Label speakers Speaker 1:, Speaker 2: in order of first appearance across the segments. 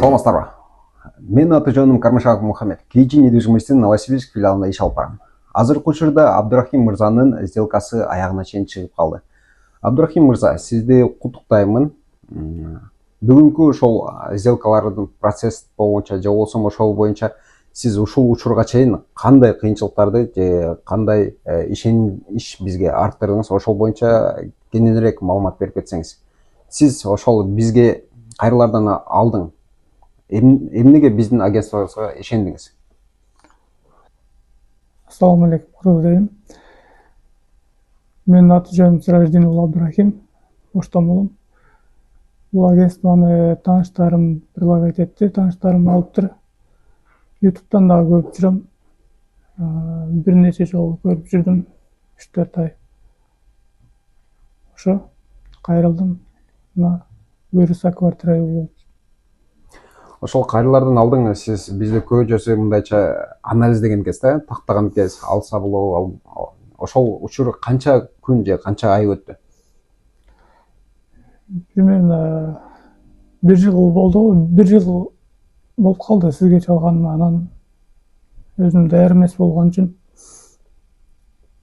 Speaker 1: Саламатсыздарбы? Мен аты-жөнүм Кармашев Мухаммед. KG недвижимостьтин Новосибирск филиалында иш алып барам. Азыркы учурда Абдурахим мырзанын сделкасы аягына чейин чыгып калды. Абдурахим мырза, сизди куттуктаймын. Бүгүнкү ошол сделкалардын процесс боюнча же болбосо ошол боюнча сиз ушул учурга чейин кандай кыйынчылыктарды же кандай иш бизге арттырдыңыз, ошол боюнча кененирээк маалымат берип кетсеңиз. Сиз ошол бизге кайрылардан алдың эмнеге биздин агентствобузга ишендиңиз?
Speaker 2: Assalamu alaikum, кыргыз. Менин аты-жөнүм Сираждин уулу Абдурахим, Оштомулум. Бул агентствону тааныштарым предлагать этти, тааныштарым алыптыр. YouTube'дан дагы көрүп жүрөм. Бир нече жолу көрүп жүрдүм, 3-4 ай. Ошо кайрылдым. Мына буюрса квартира болду.
Speaker 1: Ошол кайрылардан алдың сиз бизди көбүнчөсү мындайча анализдеген кез да, тактаган кез алса болобу, ошол учур канча күн же канча ай өттү?
Speaker 2: Примерно 1 жыл болду. 1 жыл болуп калды сизге чалганыма. Анан өзүм даяр эмес болгон үчүн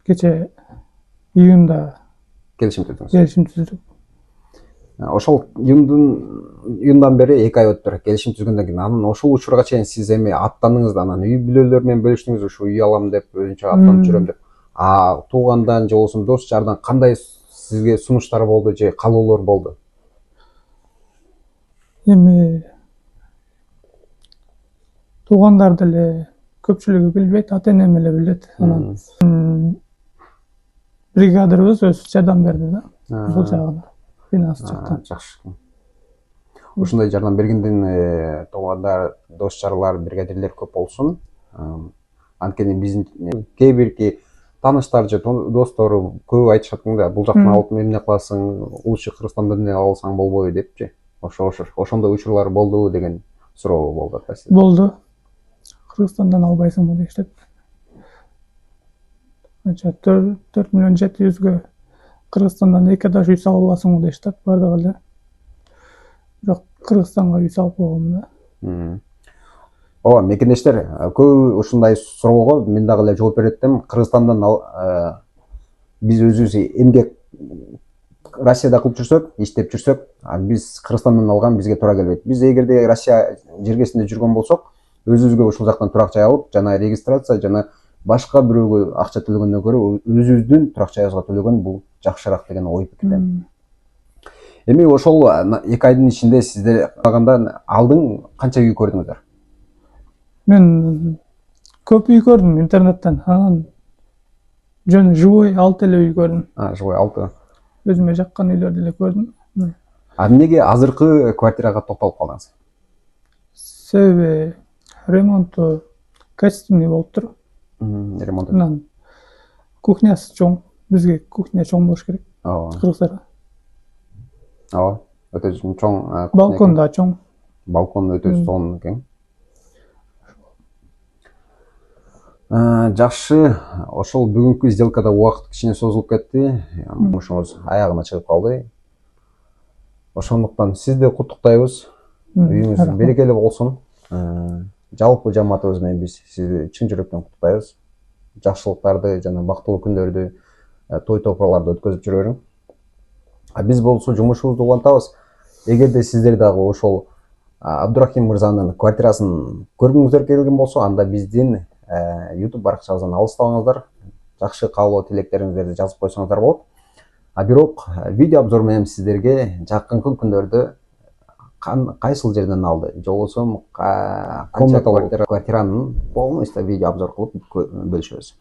Speaker 2: кече июнда
Speaker 1: Келишим түздүңүз.
Speaker 2: келишим түздүк.
Speaker 1: Ошол июндан бери 2 ай өттүр, келишим түзгөндөн кийин. Анан ошол учурга чейин сиз эми аттандыңыз да, анан үй бүлөлөр менен бөлүштүңүз, ушу үй алам деп, өзүнчө аттанып жүрөм деп. Туугандан же болбосо дос жардан кандай сизге сунуштар болду же каалоолор болду?
Speaker 2: Эми туугандар деле көпчүлүгү билбейт, ата-энем эле билет. Анан бригадырыбыз өзү жардам берди да. Бул жагына финанс жактан.
Speaker 1: Жакшы. Ушундай жардам бергенден туугандар, дос жарлар, бригадирлер көп болсун. Анткени биздин кээ бирки тааныштар же достору көп айтышат да, бул жактан алып эмне кыласың, лучше Кыргызстандан алсаң болбойбу депчи. Ошондой учурлар болду деген суроо болду атасыз.
Speaker 2: Болду. Кыргызстандан албайсыңбы дештеп. Анча 4 миллион 700гө Кыргызстандан 2 этаж үй салып аласыңбы дештеп, бардык эле. Бирок Кыргызстанга үй салып койгом да.
Speaker 1: Ооба, мекендештер көп ушундай суроого мен дагы эле жооп беретим. Кыргызстандан биз өзүбүз эмгек Россияда кылып жүрсөк, иштеп жүрсөк, биз Кыргызстандан алган бизге туура келбейт. Биз эгерде Россия жергесинде жүргөн болсок, өзүбүзгө ушул жактан турак жай алып, жана регистрация жана башка бирөөгө акча төлөгөндөн көрө өзүбүздүн турак жайыбызга төлөгөн бул жакшыраак деген ой пикирдемин. Эми ошол 2 айдын ичинде сиздер калгандан алдың канча үй көрдүңүздөр?
Speaker 2: Мен көп үй көрдүм интернеттен. Анан жөн живой 6 эле үй көрдүм.
Speaker 1: Живой 6.
Speaker 2: Өзүмө жаккан үйлөрдү эле көрдүм.
Speaker 1: Эмнеге азыркы квартирага токтолуп калдыңыз?
Speaker 2: Себеби ремонту качественный болуптур.
Speaker 1: Ремонт.
Speaker 2: Анан кухнясы чоң. Бизге кухня чоң болуш керек. Кыргыздарга.
Speaker 1: Ооба. Өтө чоң.
Speaker 2: Балкон да чоң.
Speaker 1: Балкон өтө чоң экен. Жакшы, ошол бүгүнкү сделкада убакыт кичине созулуп кетти. Мушуңуз аягына чыгып калды. Ошондуктан сизди куттуктайбыз. Үйүңүз берекелүү болсун. Жалпы жамаатыбыз менен биз сизди чын жүрөктөн куттуктайбыз. Жакшылыктарды жана бактылуу күндөрдү, той топурларды өткөзүп жүрө бериң. Биз болсо жумушубузду улантабыз. Эгерде сиздер дагы ошол Абдурахим мырзанын квартирасын көргүңүздөр келген болсо, анда биздин YouTube баракчабыздан алыстабаңыздар. Жакшы каалоо тилектериңиздерди жазып койсоңуздар болот. Бирок видео обзор менен сиздерге жакынкы күндөрдө кайсыл жерден алды, же болбосо канча квартиранын полностью видео обзор кылып бөлүшөбүз.